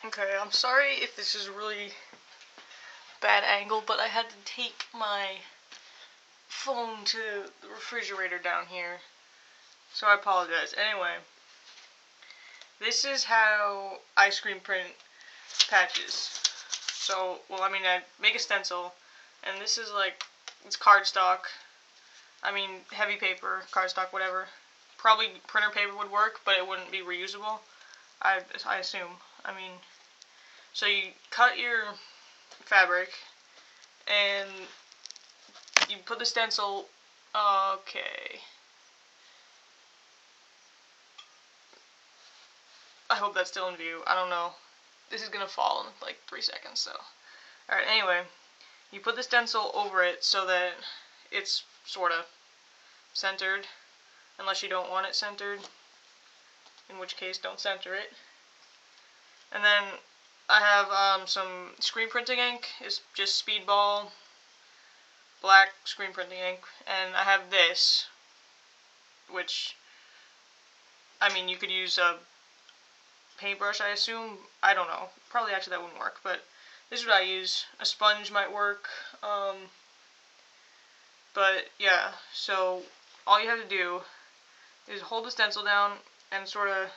Okay, I'm sorry if this is a really bad angle, but I had to take my phone to the refrigerator down here, so I apologize. Anyway, this is how I screen print patches. So, well, I mean, I make a stencil, and this is like, it's cardstock. I mean, heavy paper, cardstock, whatever. Probably printer paper would work, but it wouldn't be reusable, I assume. I mean, so you cut your fabric, and you put the stencil, okay. I hope that's still in view, I don't know. This is gonna fall in like 3 seconds, so. Alright, anyway, you put the stencil over it so that it's sorta centered, unless you don't want it centered, in which case don't center it. And then I have some screen printing ink. It's just Speedball black screen printing ink, and I have this, which, I mean, you could use a paintbrush, I assume. I don't know. Probably actually that wouldn't work, but this is what I use. A sponge might work. But yeah, so all you have to do is hold the stencil down and sort of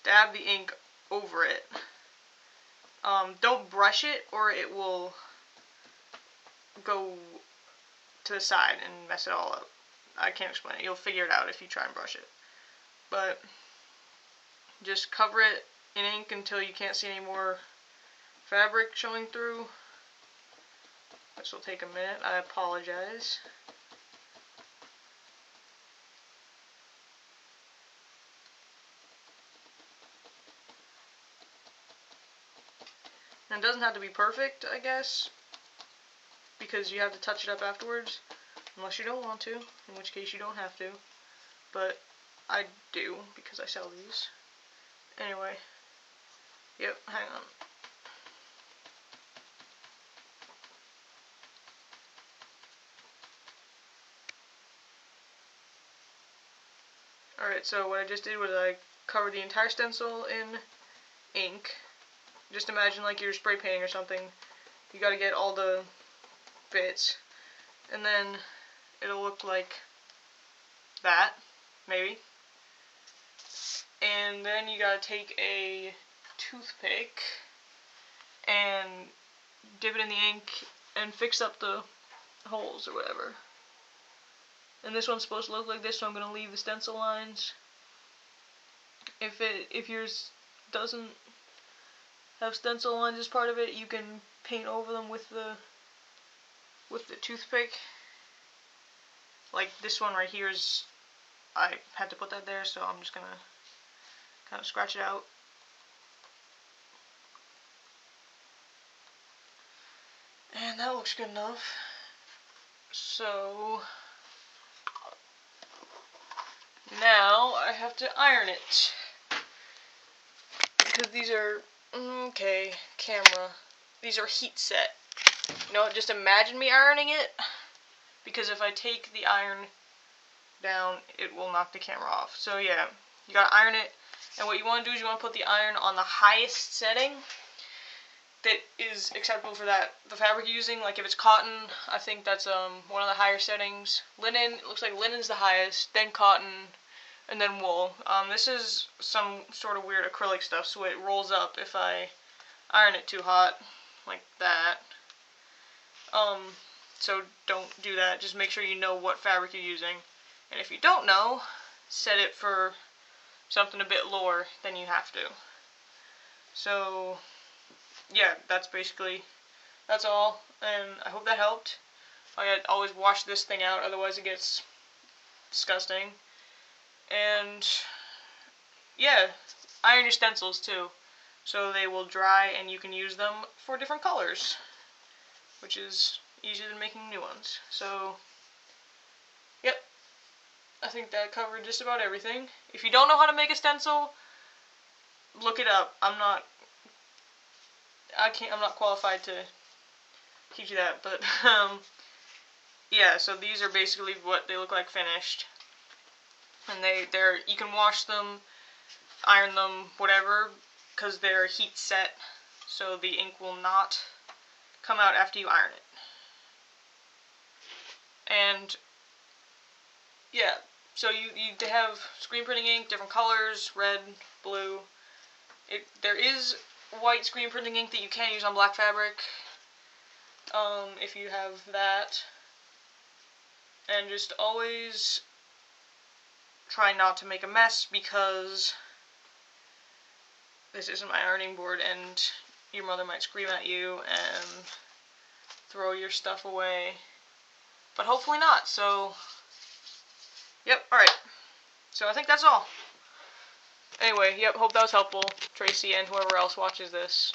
dab the ink over it. Don't brush it or it will go to the side and mess it all up. I can't explain it. You'll figure it out if you try and brush it. But just cover it in ink until you can't see any more fabric showing through. This will take a minute. I apologize. And it doesn't have to be perfect, I guess, because you have to touch it up afterwards, unless you don't want to, in which case you don't have to. But I do, because I sell these. Anyway, yep, hang on. Alright, so what I just did was I covered the entire stencil in ink. Just imagine like you're spray painting or something. You gotta get all the bits. And then it'll look like that, maybe. And then you gotta take a toothpick and dip it in the ink and fix up the holes or whatever. And this one's supposed to look like this, so I'm gonna leave the stencil lines. If yours doesn't have stencil lines as part of it, you can paint over them with the toothpick. Like this one right here is, I had to put that there, so I'm just gonna kind of scratch it out. And that looks good enough. So now I have to iron it, because these are, okay, camera, these are heat set. You know, just imagine me ironing it, because if I take the iron down, it will knock the camera off. So yeah, you gotta iron it, and what you want to do is you want to put the iron on the highest setting that is acceptable for the fabric you're using. Like if it's cotton, I think that's one of the higher settings. Linen, it looks like linen's the highest, then cotton, and then wool. This is some sort of weird acrylic stuff, so it rolls up if I iron it too hot, like that. So don't do that. Just make sure you know what fabric you're using. And if you don't know, set it for something a bit lower than you have to. So yeah, that's all, and I hope that helped. I gotta always wash this thing out, otherwise it gets disgusting. And yeah, iron your stencils too, so they will dry and you can use them for different colors, which is easier than making new ones. So yep, I think that covered just about everything. If you don't know how to make a stencil, look it up. I'm not qualified to teach you that, but yeah, so these are basically what they look like finished. And you can wash them, iron them, whatever, because they're heat set, so the ink will not come out after you iron it. And yeah, so you have screen printing ink, different colors, red, blue. There is white screen printing ink that you can use on black fabric, if you have that. And just always try not to make a mess, because this isn't my ironing board and your mother might scream at you and throw your stuff away. But hopefully not, so yep, alright. So I think that's all. Anyway, yep, hope that was helpful, Tracy and whoever else watches this.